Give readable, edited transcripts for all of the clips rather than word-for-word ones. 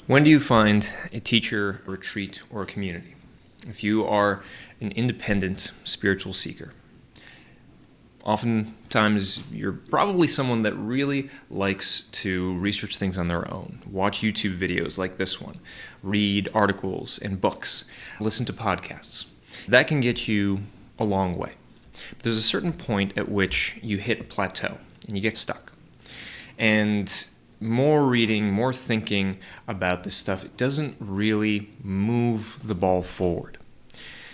When do you find a teacher, a retreat, or a community? If you are an independent spiritual seeker, oftentimes you're probably someone that really likes to research things on their own, watch YouTube videos like this one, read articles and books, listen to podcasts. That can get you a long way. But there's a certain point at which you hit a plateau and you get stuck. And more reading, more thinking about this stuff, it doesn't really move the ball forward.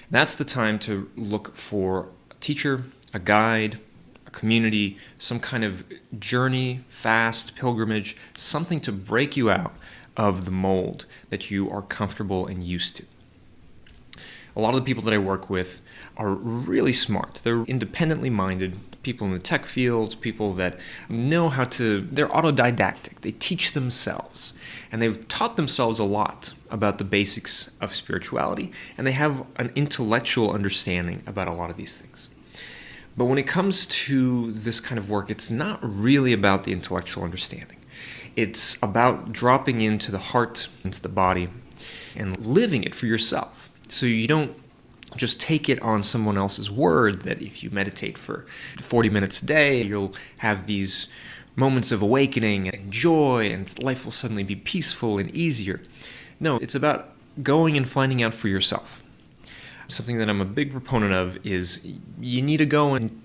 That's the time to look for a teacher, a guide, a community, some kind of journey, fast, pilgrimage, something to break you out of the mold that you are comfortable and used to. A lot of the people that I work with are really smart. They're independently minded, people in the tech field, people that know they're autodidactic. They teach themselves, and they've taught themselves a lot about the basics of spirituality, and they have an intellectual understanding about a lot of these things. But when it comes to this kind of work, it's not really about the intellectual understanding. It's about dropping into the heart, into the body, and living it for yourself. So you don't just take it on someone else's word that if you meditate for 40 minutes a day, you'll have these moments of awakening and joy and life will suddenly be peaceful and easier. No, it's about going and finding out for yourself. Something that I'm a big proponent of is you need to go and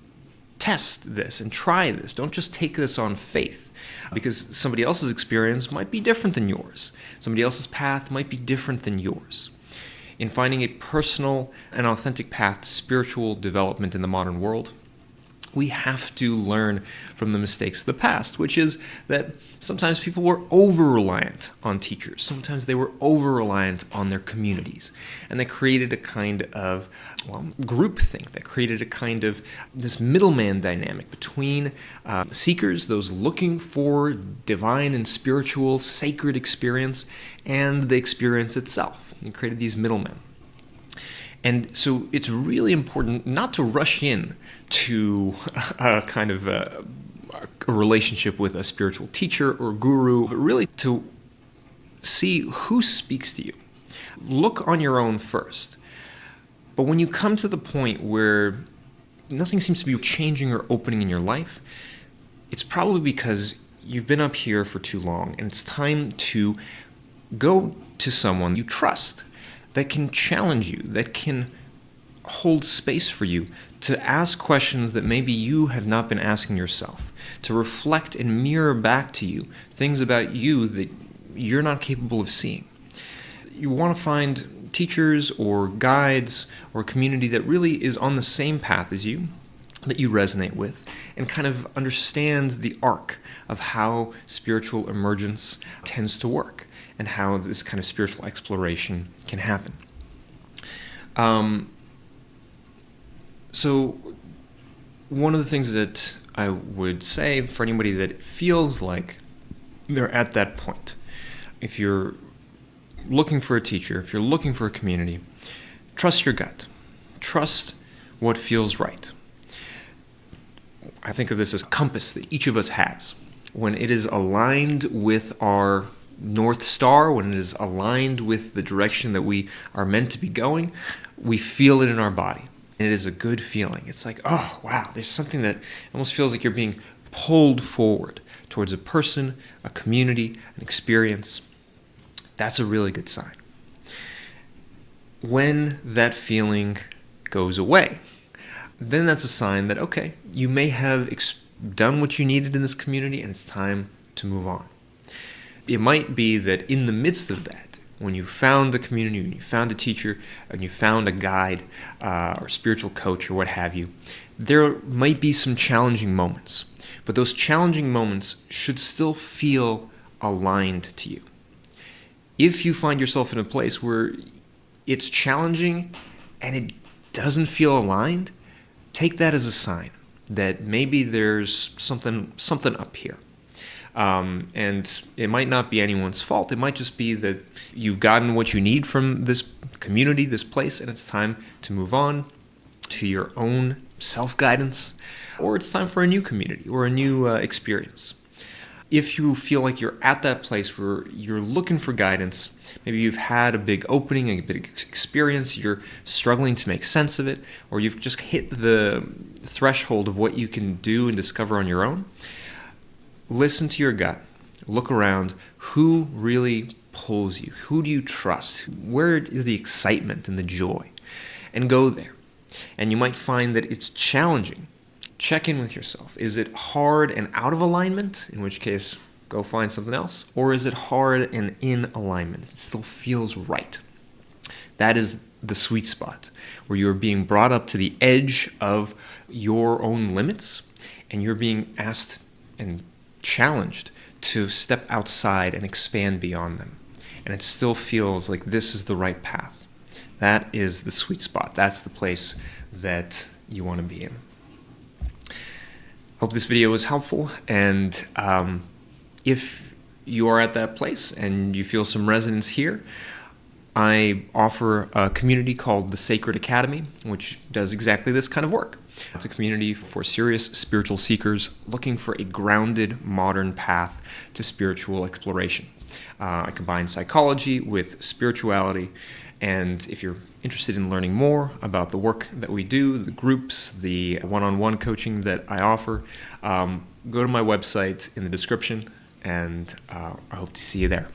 test this and try this. Don't just take this on faith, because somebody else's experience might be different than yours. Somebody else's path might be different than yours. In finding a personal and authentic path to spiritual development in the modern world, we have to learn from the mistakes of the past, which is that sometimes people were over-reliant on teachers. Sometimes they were over-reliant on their communities. And they created a kind of groupthink. That created a kind of this middleman dynamic between seekers, those looking for divine and spiritual sacred experience, and the experience itself. And created these middlemen. And so it's really important not to rush in to a kind of a relationship with a spiritual teacher or guru, but really to see who speaks to you. Look on your own first. But when you come to the point where nothing seems to be changing or opening in your life, it's probably because you've been up here for too long, and it's time to go to someone you trust that can challenge you, that can hold space for you to ask questions that maybe you have not been asking yourself, to reflect and mirror back to you things about you that you're not capable of seeing. You want to find teachers or guides or a community that really is on the same path as you, that you resonate with, and kind of understand the arc of how spiritual emergence tends to work, and how this kind of spiritual exploration can happen. So one of the things that I would say for anybody that feels like they're at that point, if you're looking for a teacher, if you're looking for a community, trust your gut. Trust what feels right. I think of this as a compass that each of us has. When it is aligned with our North Star, when it is aligned with the direction that we are meant to be going, we feel it in our body. And it is a good feeling. It's like, oh, wow, there's something that almost feels like you're being pulled forward towards a person, a community, an experience. That's a really good sign. When that feeling goes away, then that's a sign that, okay, you may have done what you needed in this community and it's time to move on. It might be that in the midst of that, when you found a community, when you found a teacher, and you found a guide or spiritual coach or what have you, there might be some challenging moments. But those challenging moments should still feel aligned to you. If you find yourself in a place where it's challenging and it doesn't feel aligned, take that as a sign that maybe there's something up here. And it might not be anyone's fault. It might just be that you've gotten what you need from this community, this place, and it's time to move on to your own self-guidance, or it's time for a new community or a new experience. If you feel like you're at that place where you're looking for guidance, maybe you've had a big opening, a big experience, you're struggling to make sense of it, or you've just hit the threshold of what you can do and discover on your own, listen to your gut. Look around. Who really pulls you? Who do you trust? Where is the excitement and the joy? And go there. And you might find that it's challenging. Check in with yourself. Is it hard and out of alignment? In which case, go find something else. Or is it hard and in alignment? It still feels right. That is the sweet spot, where you're being brought up to the edge of your own limits, and you're being asked and challenged to step outside and expand beyond them. And it still feels like this is the right path. That is the sweet spot. That's the place that you want to be in. Hope this video was helpful, and if you are at that place and you feel some resonance here, I offer a community called the Sacred Academy, which does exactly this kind of work. It's a community for serious spiritual seekers looking for a grounded, modern path to spiritual exploration. I combine psychology with spirituality, and if you're interested in learning more about the work that we do, the groups, the one-on-one coaching that I offer, go to my website in the description, and I hope to see you there.